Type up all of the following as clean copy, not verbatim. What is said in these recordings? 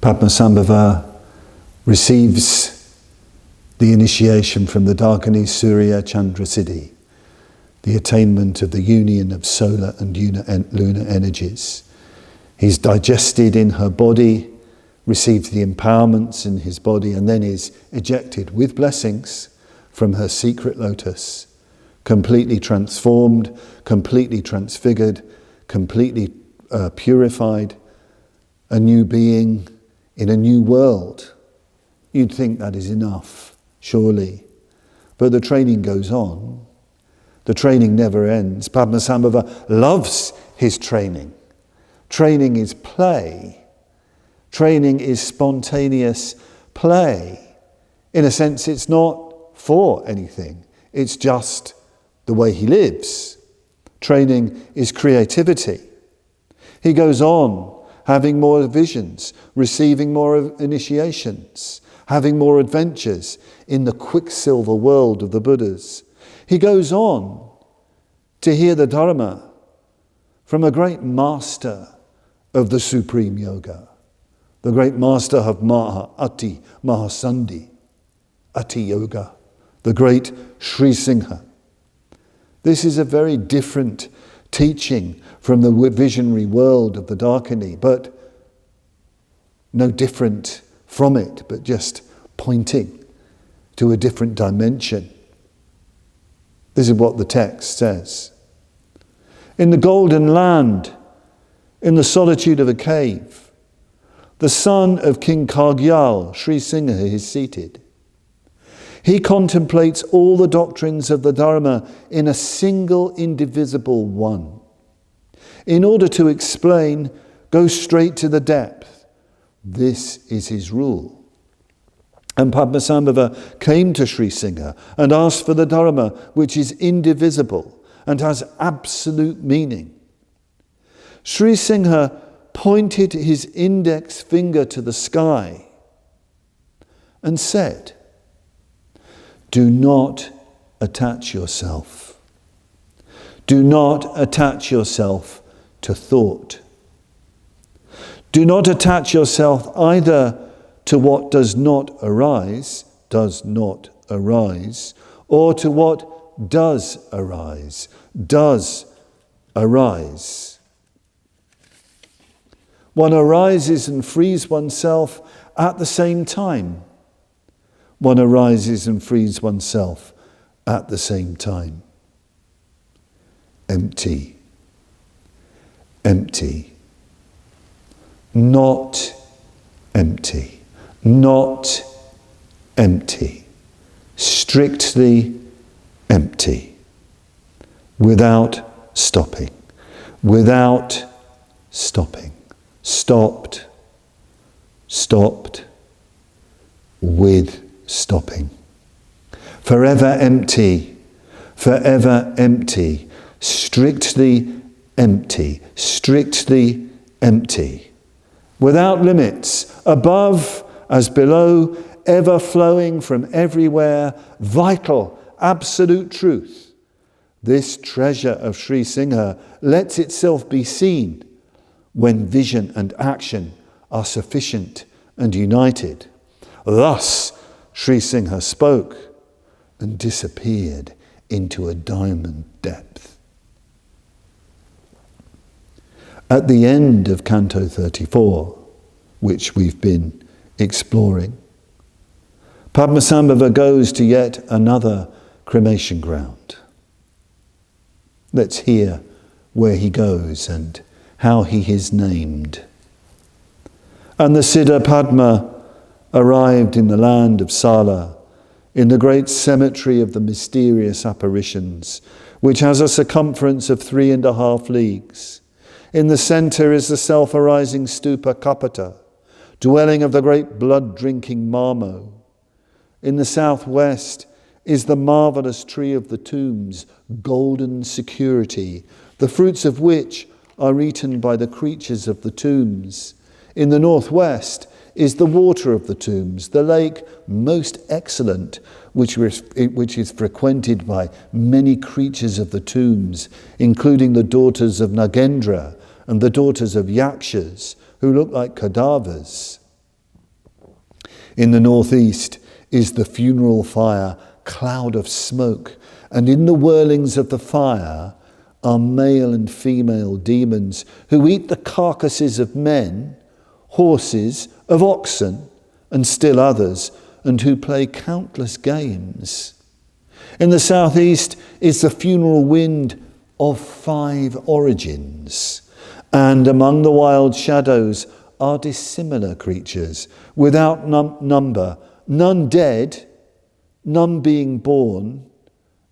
Padmasambhava receives the initiation from the Darkani Surya Chandra Siddhi, the attainment of the union of solar and lunar energies. He's digested in her body, receives the empowerments in his body, and then is ejected with blessings from her secret lotus, completely transformed, completely transfigured, completely purified, a new being in a new world. You'd think that is enough, surely. But the training goes on. The training never ends. Padmasambhava loves his training. Training is play. Training is spontaneous play. In a sense, it's not for anything. It's just the way he lives. Training is creativity. He goes on having more visions, receiving more initiations, having more adventures in the quicksilver world of the Buddhas. He goes on to hear the Dharma from a great master of the Supreme Yoga, the great master of Ati Mahasandhi, Ati Yoga, the great Sri Singha. This is a very different teaching from the visionary world of the Darkani, but no different from it, but just pointing to a different dimension. This is what the text says. In the golden land, in the solitude of a cave, the son of King Kargyal, Sri Singha, is seated. He contemplates all the doctrines of the Dharma in a single indivisible one. In order to explain, go straight to the depth. This is his rule. And Padmasambhava came to Sri Singha and asked for the Dharma, which is indivisible and has absolute meaning. Sri Singha pointed his index finger to the sky and said, "Do not attach yourself. Do not attach yourself to thought. Do not attach yourself either to what does not arise, or to what does arise. One arises and frees oneself at the same time. One arises and frees oneself at the same time. Empty. Empty. Not empty. Not empty. Strictly empty. Without stopping. Without stopping. Stopped. Stopped. With stopping. Forever empty. Forever empty. Strictly empty. Strictly empty. Without limits. Above as below. Ever flowing from everywhere. Vital. Absolute truth. This treasure of Sri Singha lets itself be seen when vision and action are sufficient and united. Thus, Sri Singha spoke and disappeared into a diamond depth. At the end of Canto 34, which we've been exploring, Padmasambhava goes to yet another cremation ground. Let's hear where he goes and how he is named. And the Siddha Padma arrived in the land of Sala, in the great cemetery of the mysterious apparitions, which has a circumference of 3.5 leagues. In the centre is the self-arising stupa Kapata, dwelling of the great blood-drinking Marmo. In the southwest is the marvellous tree of the tombs, golden security, the fruits of which are eaten by the creatures of the tombs. In the northwest is the water of the tombs, the lake most excellent, which is frequented by many creatures of the tombs, including the daughters of Nagendra and the daughters of Yakshas, who look like cadavers. In the northeast is the funeral fire cloud of smoke, and in the whirlings of the fire are male and female demons who eat the carcasses of men, horses, of oxen, and still others, and who play countless games. In the southeast is the funeral wind of 5 origins, and among the wild shadows are dissimilar creatures, without number, none dead, none being born,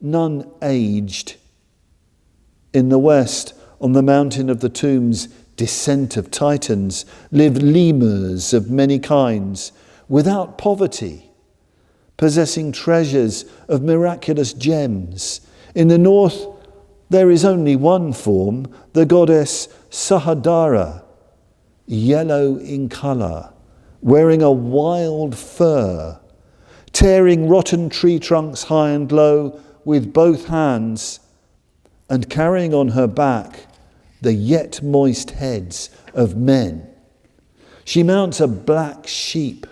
none aged. In the west, on the mountain of the tombs, descent of Titans, live lemurs of many kinds, without poverty, possessing treasures of miraculous gems. In the north, there is only one form, the goddess Sahadara, yellow in colour, wearing a wild fur, tearing rotten tree trunks high and low with both hands, and carrying on her back the yet moist heads of men. She mounts a black sheep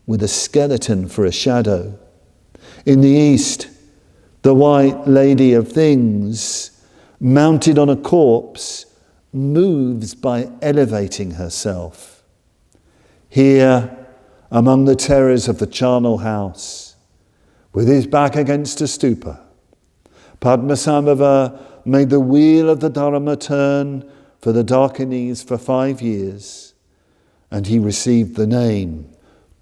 with a skeleton for a shadow. In the east, the white lady of things, mounted on a corpse, moves by elevating herself. Here, among the terrors of the charnel house, with his back against a stupa, Padmasambhava made the wheel of the Dharma turn for the Darkinis for 5 years, and he received the name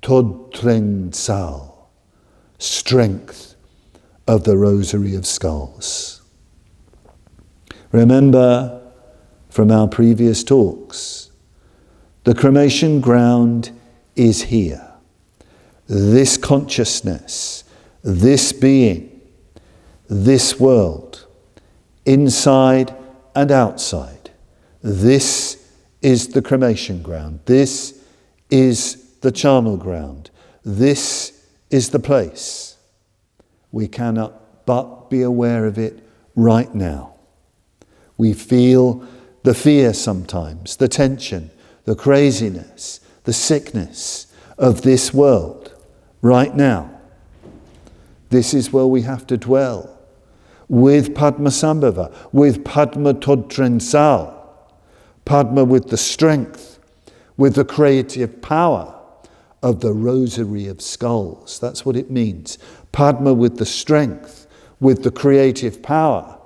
Todtreng Sal, strength of the Rosary of Skulls. Remember from our previous talks, the cremation ground is here. This consciousness, this being, this world, inside and outside, this is the cremation ground. This is the charnel ground. This is the place. We cannot but be aware of it right now. We feel the fear sometimes, the tension, the craziness, the sickness of this world right now. This is where we have to dwell with Padmasambhava, with Padma Todtreng Sal, Padma with the strength, with the creative power of the Rosary of Skulls. That's what it means. Padma with the strength, with the creative power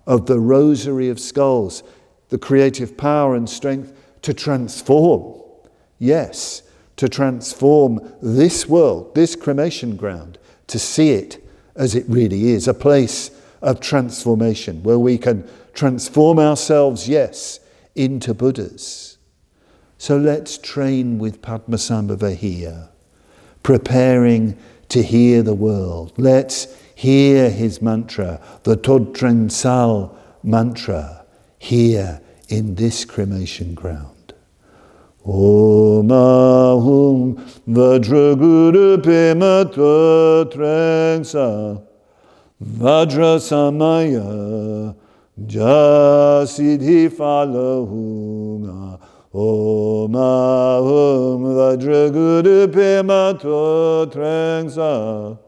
of the Rosary of Skulls, the creative power and strength to transform. Yes, to transform this world, this cremation ground, to see it as it really is, a place of transformation where we can transform ourselves, yes, into Buddhas. So let's train with Padmasambhava here, preparing to hear the world. Let's hear his mantra, the Todtreng Sal mantra, here in this cremation ground. Om Ahum Vajra Guru Padmasambhava Sal Vajra Samaya Ja Siddhi Falahunga Om Ahum Vajra Guru Padmasambhava Sal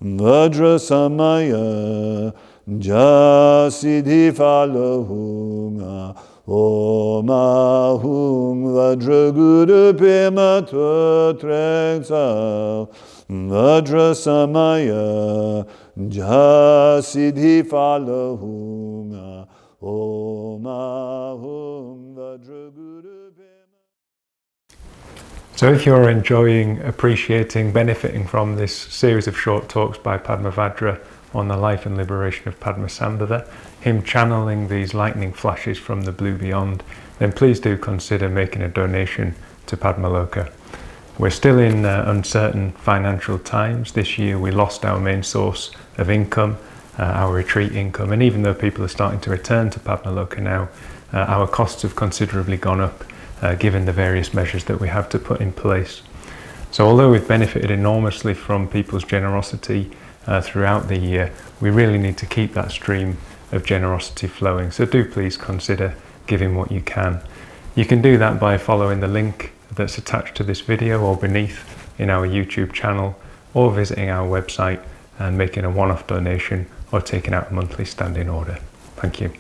Vajra Samaya Ja Siddhi Falahunga Om Ahum Vajra Guru Padmasambhava Sal Vajra Samaya Ja Siddhi Falahunga Om Ahum Vajra Guru Padmasambhava. So if you're enjoying, appreciating, benefiting from this series of short talks by Padmavajra on the life and liberation of Padmasambhava, him channeling these lightning flashes from the blue beyond, then please do consider making a donation to Padmaloka. We're still in uncertain financial times. This year we lost our main source of income, our retreat income, and even though people are starting to return to Padmaloka now, our costs have considerably gone up given the various measures that we have to put in place. So although we've benefited enormously from people's generosity throughout the year, we really need to keep that stream of generosity flowing. So do please consider giving what you can. You can do that by following the link that's attached to this video or beneath in our YouTube channel, or visiting our website and making a one-off donation or taking out a monthly standing order. Thank you.